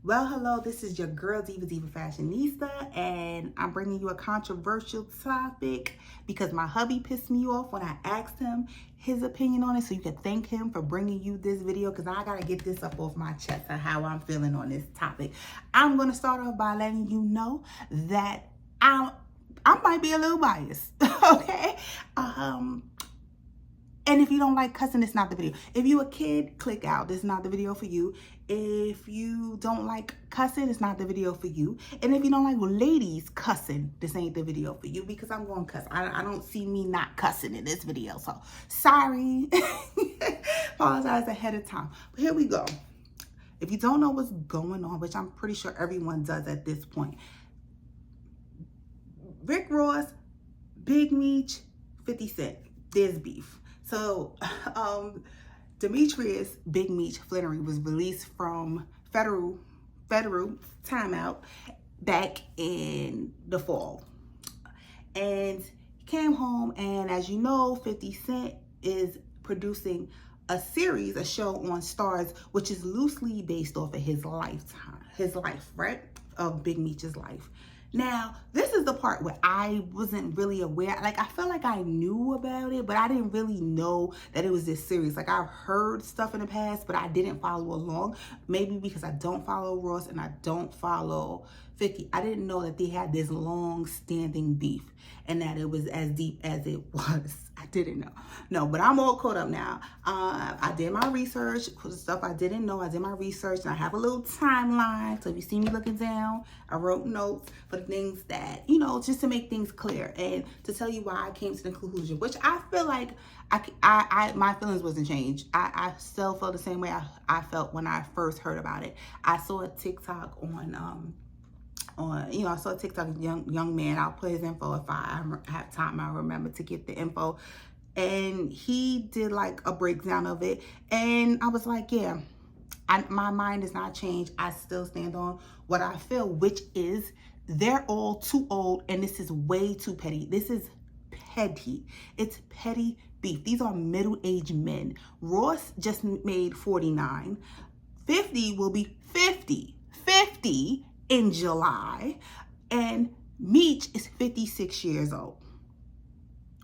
Well, hello, this is your girl Diva Fashionista, and I'm bringing you a controversial topic because my hubby pissed me off when I asked him his opinion on it, so you can thank him for bringing you this video because I gotta get this up off my chest and how I'm feeling on this topic. I'm gonna start off by letting you know that I might be a little biased, okay? And if you don't like cussing, it's not the video. If you a kid, click out. This is not the video for you. If you don't like cussing, it's not the video for you. And if you don't like ladies cussing, this ain't the video for you because I'm going to cuss. I don't see me not cussing in this video. So, sorry. Apologize ahead of time. But here we go. If you don't know what's going on, which I'm pretty sure everyone does at this point. Rick Ross, Big Meech, 50 Cent. There's beef. So, Demetrius Big Meech Flannery was released from federal timeout back in the fall. And he came home, and as you know, 50 Cent is producing a show on Stars, which is loosely based off of his life, right? Of Big Meech's life. Now, this is the part where I wasn't really aware. Like, I felt like I knew about it, but I didn't really know that it was this serious. Like, I've heard stuff in the past, but I didn't follow along. Maybe because I don't follow Ross and I don't follow 50. I didn't know that they had this long-standing beef and that it was as deep as it was. I didn't know. No, but I'm all caught up now. I did my research for the stuff I didn't know. I did my research, and I have a little timeline. So if you see me looking down, I wrote notes for the things that, you know, just to make things clear and to tell you why I came to the conclusion, which I feel like my feelings wasn't changed. I still felt the same way I felt when I first heard about it. I saw a TikTok I saw a TikTok young man. I'll put his info if I have time. I'll remember to get the info. And he did like a breakdown of it. And I was like, yeah, my mind is not changed. I still stand on what I feel, which is they're all too old and this is way too petty. This is petty. It's petty beef. These are middle-aged men. Ross just made 49. 50 will be 50 in July, and Meech is 56 years old.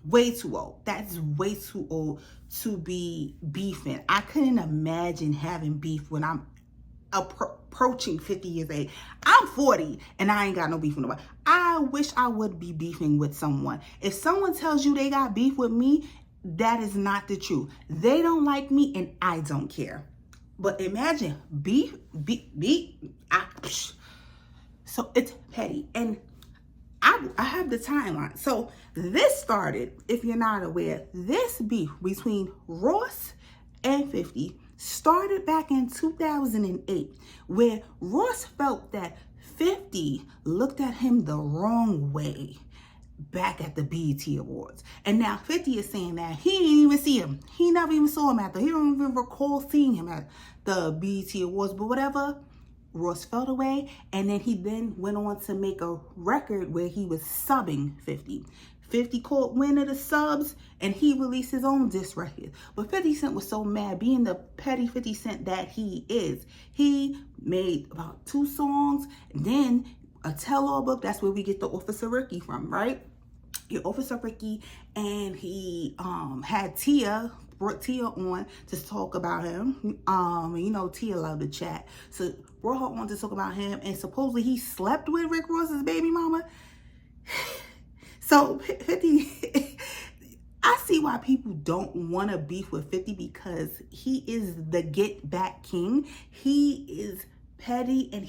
Way too old. That's way too old to be beefing. I couldn't imagine having beef when I'm approaching 50 years old. I'm 40 and I ain't got no beef with nobody. I wish I would be beefing with someone. If someone tells you they got beef with me, that is not the truth. They don't like me and I don't care. But imagine beef. So it's petty. And I have the timeline. So this started, if you're not aware, this beef between Ross and 50 started back in 2008, where Ross felt that 50 looked at him the wrong way back at the BET Awards. And now 50 is saying that he didn't even see him. He never even saw him he don't even recall seeing him at the BET Awards, but whatever. Ross felt away, and then he went on to make a record where he was subbing 50. 50 caught wind of the subs, and he released his own diss record. But 50 Cent was so mad, being the petty 50 Cent that he is. He made about 2 songs, and then a tell-all book. That's where we get the Officer Ricky from, right? Your Officer Ricky, and he brought Tia on to talk about him. You know, Tia loved to chat. So brought her on to talk about him, and supposedly he slept with Rick Ross's baby mama. So 50, I see why people don't want to beef with 50 because he is the get back king. He is petty and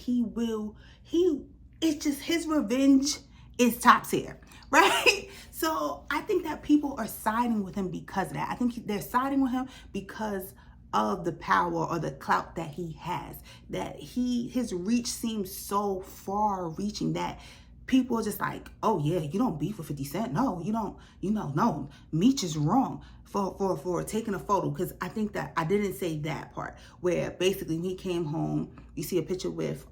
it's just his revenge is top tier. Right? So I think that people are siding with him because of that. I think they're siding with him because of the power or the clout that he has. That his reach seems so far reaching that people are just like, oh yeah, you don't beef with 50 Cent. No, you don't, no. Meech is wrong for taking a photo. Because I think that I didn't say that part. Where basically when he came home, you see a picture with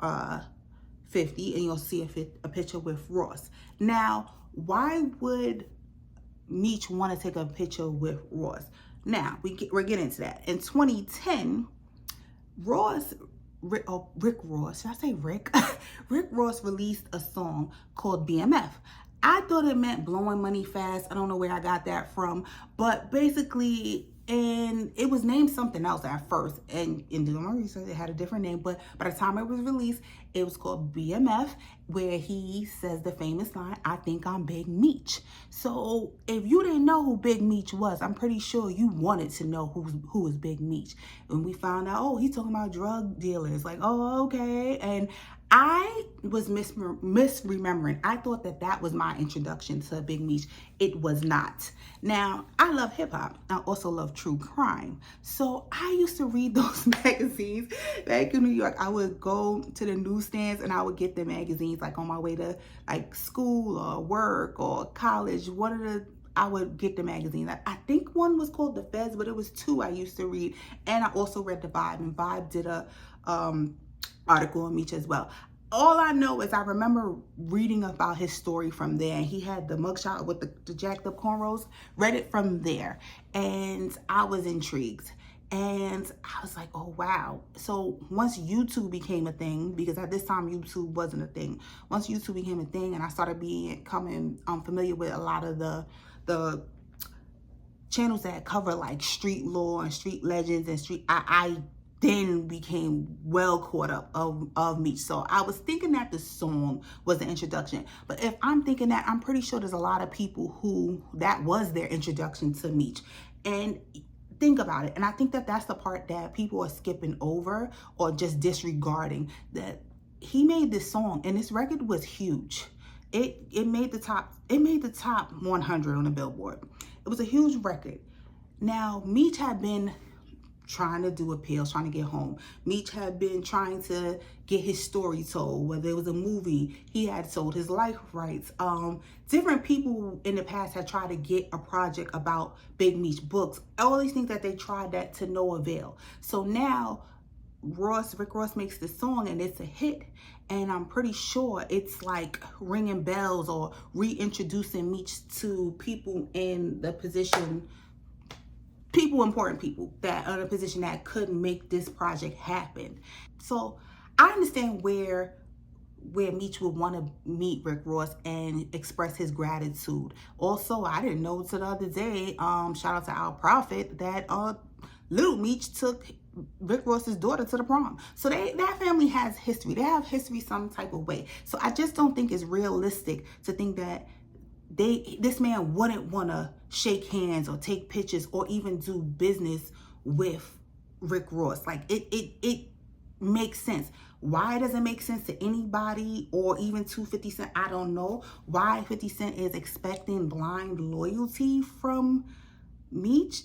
50 and you'll see a picture with Ross. Now, why would Meech want to take a picture with Ross? Now, we're getting into that. In 2010, Rick Ross, should I say Rick? Rick Ross released a song called BMF. I thought it meant blowing money fast. I don't know where I got that from, but basically, and it was named something else at first, and in doing my research, it had a different name, but by the time it was released, it was called BMF, where he says the famous line, "I think I'm Big Meech." So if you didn't know who Big Meech was, I'm pretty sure you wanted to know who was Big Meech. When we found out, oh, he's talking about drug dealers, like, oh, okay. And I was misremembering. I thought that was my introduction to Big Meech. It was not. Now, I love hip hop. I also love true crime. So I used to read those magazines back in New York. I would go to the newsstands and I would get the magazines like on my way to like school or work or college. I would get the magazine. I think one was called The Feds, but it was two I used to read. And I also read the Vibe, and Vibe did a article on Meech as well. All I know is I remember reading about his story from there. And he had the mugshot with the jacked up cornrows. Read it from there. And I was intrigued. And I was like, oh, wow. So once YouTube became a thing, because at this time YouTube wasn't a thing. Once YouTube became a thing and I started becoming familiar with a lot of the channels that cover like street lore and street legends and I then became well caught up of Meech. So I was thinking that the song was the introduction. But if I'm thinking that, I'm pretty sure there's a lot of people who that was their introduction to Meech. And think about it. And I think that that's the part that people are skipping over or just disregarding, that he made this song and this record was huge. It made the top 100 on the Billboard. It was a huge record. Now, Meech had been trying to do appeals, trying to get home. Meech had been trying to get his story told, whether it was a movie, he had sold his life rights. Different people in the past had tried to get a project about Big Meech, books, all these things that they tried that to no avail. So now Rick Ross makes this song and it's a hit. And I'm pretty sure it's like ringing bells or reintroducing Meech to people in the position, important people that are in a position that couldn't make this project happen. So I understand where Meech would want to meet Rick Ross and express his gratitude. Also, I didn't know till the other day, shout out to our prophet, that Lil Meech took Rick Ross's daughter to the prom. So that family has history. They have history some type of way. So I just don't think it's realistic to think that this man wouldn't want to shake hands or take pictures or even do business with Rick Ross. Like it makes sense. Why does it make sense to anybody or even to 50 Cent? I don't know. Why 50 Cent is expecting blind loyalty from Meech,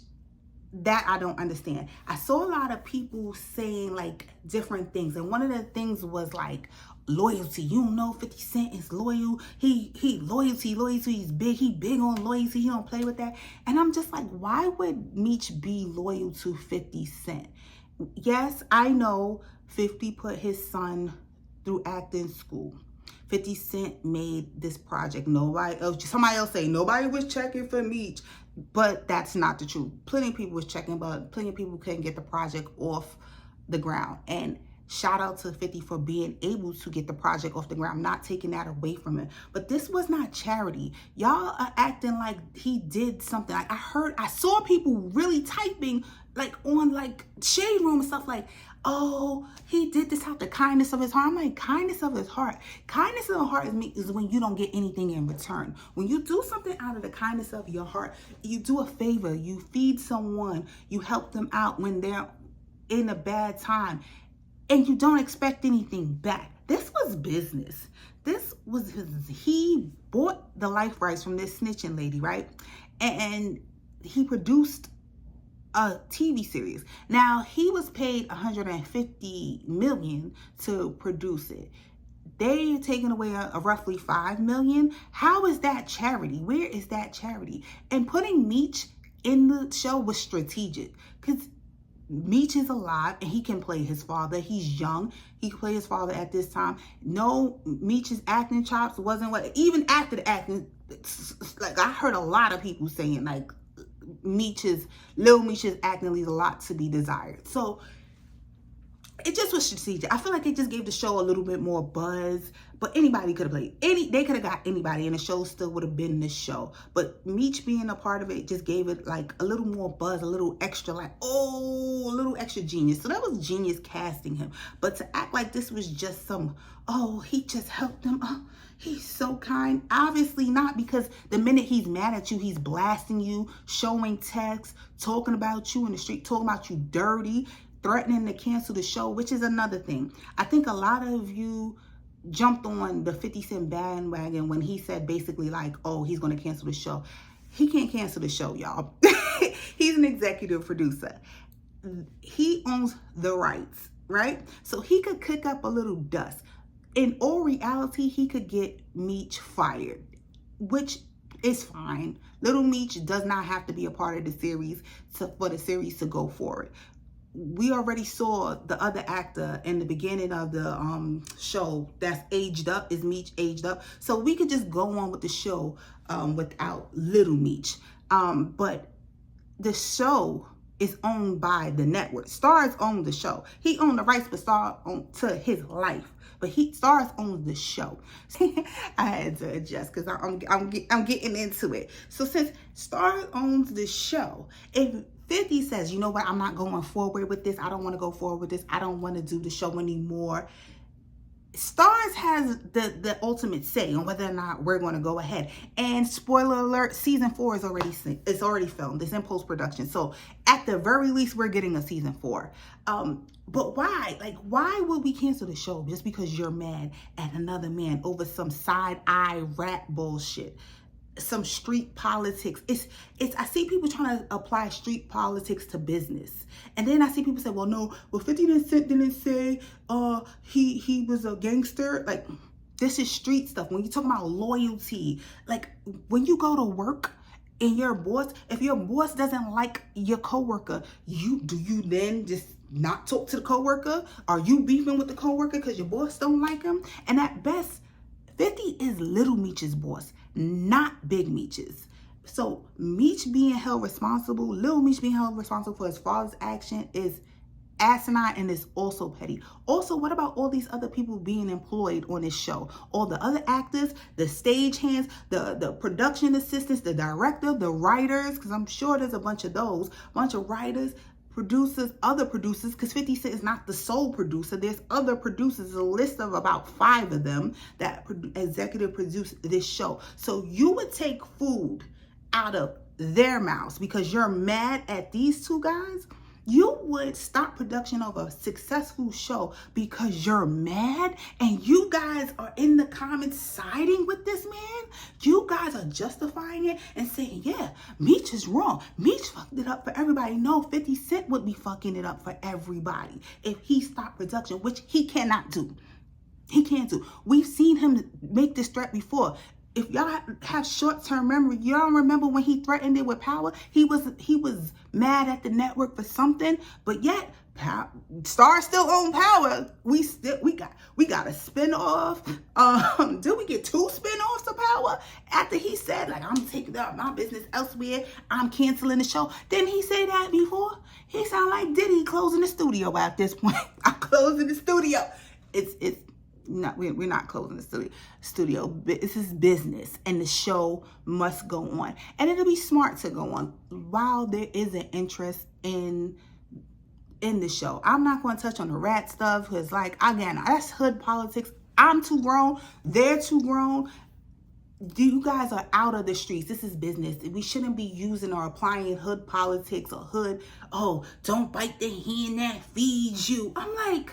that I don't understand. I saw a lot of people saying like different things, and one of the things was like loyalty. You don't know 50 Cent is loyal. He loyalty. He's big on loyalty. He don't play with that. And I'm just like, why would Meech be loyal to 50 Cent? Yes, I know 50 put his son through acting school. 50 Cent made this project. Somebody else say nobody was checking for Meech, but that's not the truth. Plenty of people was checking, but plenty of people couldn't get the project off the ground. And shout out to 50 for being able to get the project off the ground, not taking that away from him. But this was not charity. Y'all are acting like he did something. Like I saw people really typing like on like Shade Room and stuff like, oh, he did this out the kindness of his heart. I'm like, kindness of his heart. Kindness of the heart is when you don't get anything in return. When you do something out of the kindness of your heart, you do a favor, you feed someone, you help them out when they're in a bad time, and you don't expect anything back. This was business. He bought the life rights from this snitching lady, right? And he produced a TV series. Now, he was paid $150 million to produce it. They taking away a roughly $5 million. How is that charity? Where is that charity? And putting Meech in the show was strategic, because Meech is alive and he can play his father. He's young. He could play his father at this time. No, Meech's acting chops wasn't what, even after the acting, like I heard a lot of people saying like Lil Meech's acting leaves a lot to be desired. So it just was strategic. I feel like it just gave the show a little bit more buzz. But anybody could have played. They could have got anybody and the show still would have been the show. But Meech being a part of it just gave it like a little more buzz, a little extra like, oh, a little extra genius. So that was genius casting him. But to act like this was just some, oh, he just helped them. Oh, he's so kind. Obviously not, because the minute he's mad at you, he's blasting you, showing texts, talking about you in the street, talking about you dirty, threatening to cancel the show, which is another thing. I think a lot of you jumped on the 50 Cent bandwagon when he said basically like, oh, he's going to cancel the show. He can't cancel the show, y'all. He's an executive producer. He owns the rights, right? So he could kick up a little dust. In all reality, he could get Meech fired, which is fine. Lil Meech does not have to be a part of the series for the series to go forward. We already saw the other actor in the beginning of the show that's aged up. Is Meech aged up? So we could just go on with the show without Lil Meech. But the show is owned by the network. Starz owns the show. He owned the rights for Starz to his life. But Starz owns the show. I had to adjust because I'm getting into it. So since Starz owns the show, if 50 says, you know what, I'm not going forward with this. I don't want to go forward with this. I don't want to do the show anymore. Starz has the ultimate say on whether or not we're going to go ahead. And spoiler alert, season 4 is already filmed. It's in post-production. So at the very least, we're getting a season 4. But why? Like, why would we cancel the show just because you're mad at another man over some side-eye rap bullshit? Some street politics. I see people trying to apply street politics to business. And then I see people say, well, no, well, 50 Cent didn't say he was a gangster. Like, this is street stuff. When you talk about loyalty, like when you go to work and your boss, if your boss doesn't like your coworker, do you then just not talk to the coworker? Are you beefing with the coworker because your boss don't like him? And at best, 50 is Lil Meech's boss, not Big Meech's. So Meech being held responsible, Lil Meech being held responsible for his father's action is asinine and is also petty. Also, what about all these other people being employed on this show? All the other actors, the stagehands, the production assistants, the director, the writers, because I'm sure there's a bunch of writers, producers, other producers, because 50 Cent is not the sole producer. There's other producers, a list of about 5 of them that executive produce this show. So you would take food out of their mouths because you're mad at these two guys? You would stop production of a successful show because you're mad and you guys are in the comments siding with this man? You guys are justifying it and saying, yeah, Meech is wrong. Meech fucked it up for everybody. No, 50 Cent would be fucking it up for everybody if he stopped production, which he cannot do. He can't do. We've seen him make this threat before. If y'all have short-term memory, y'all remember when he threatened it with Power? He was mad at the network for something, but yet Starz still own Power. We got a spinoff. Did we get 2 spinoffs of Power? After he said, like, I'm taking up my business elsewhere, I'm canceling the show. Didn't he say that before? He sound like Diddy closing the studio at this point. I'm closing the studio. No, we're not closing the studio. This is business, and the show must go on. And it'll be smart to go on while there is an interest in the show. I'm not going to touch on the rat stuff because, like, again, that's hood politics. I'm too grown. They're too grown. You guys are out of the streets. This is business. We shouldn't be using or applying hood politics or hood, oh, don't bite the hand that feeds you. I'm like,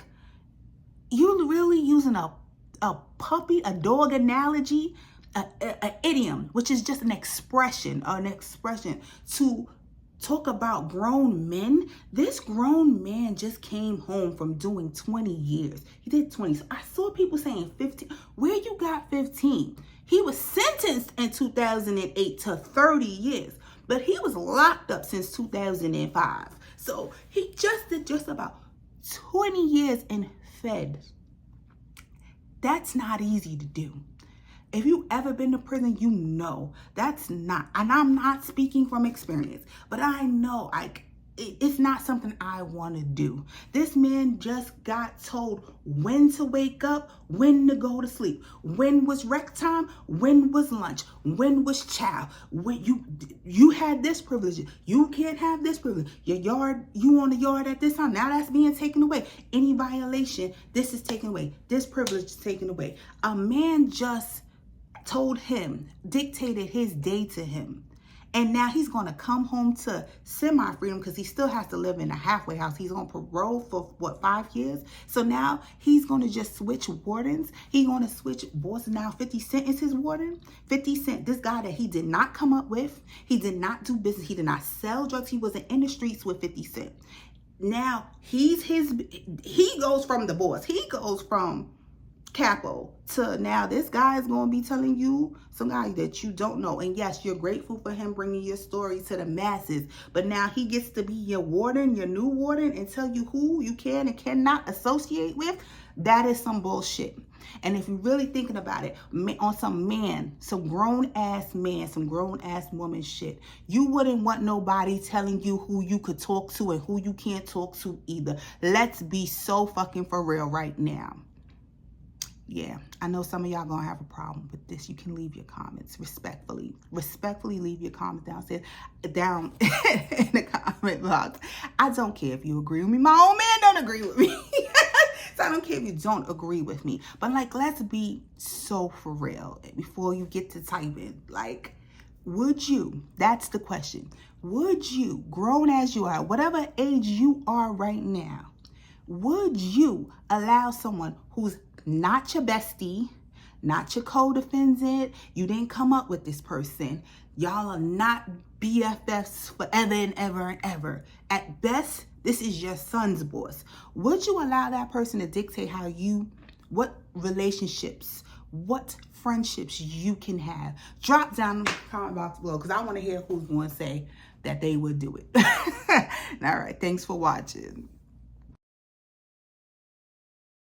you're really using a puppy, a dog analogy, an idiom, which is just an expression to talk about grown men. This grown man just came home from doing 20 years. He did 20. So I saw people saying 15. Where you got 15? He was sentenced in 2008 to 30 years, but he was locked up since 2005. So he just did just about 20 years in Fed. That's not easy to do. If you ever been to prison, you know that's not, and I'm not speaking from experience, but I know it's not something I want to do. This man just got told when to wake up, when to go to sleep, when was rec time, when was lunch, when was chow, when you had this privilege, you can't have this privilege. Your yard, you on the yard at this time, now that's being taken away. Any violation, this is taken away. This privilege is taken away. A man just told him, dictated his day to him. And now he's going to come home to semi-freedom because he still has to live in a halfway house. He's on parole for, what, 5 years? So now he's going to just switch wardens. He's going to switch bosses. Now 50 Cent is his warden. 50 Cent, this guy that he did not come up with. He did not do business. He did not sell drugs. He wasn't in the streets with 50 Cent. Now he goes from the boss. He goes from capo to now this guy is going to be telling you some guy that you don't know. And yes, you're grateful for him bringing your story to the masses, but now he gets to be your warden, your new warden, and tell you who you can and cannot associate with. That is some bullshit. And if you're really thinking about it, on some grown ass man, some grown ass woman shit, you wouldn't want nobody telling you who you could talk to and who you can't talk to either. Let's be so fucking for real right now. Yeah, I know some of y'all gonna have a problem with this. You can leave your comments respectfully leave your comments down in the comment box. I don't care if you agree with me. My old man don't agree with me. So I don't care if you don't agree with me. But like, let's be so for real before you get to typing. Like, would you, that's the question. Would you, grown as you are, whatever age you are right now, would you allow someone who's not your bestie, not your co-defendant, you didn't come up with this person, y'all are not BFFs forever and ever and ever. At best, this is your son's boss. Would you allow that person to dictate what relationships, what friendships you can have? Drop down in the comment box below because I want to hear who's going to say that they would do it. All right, thanks for watching.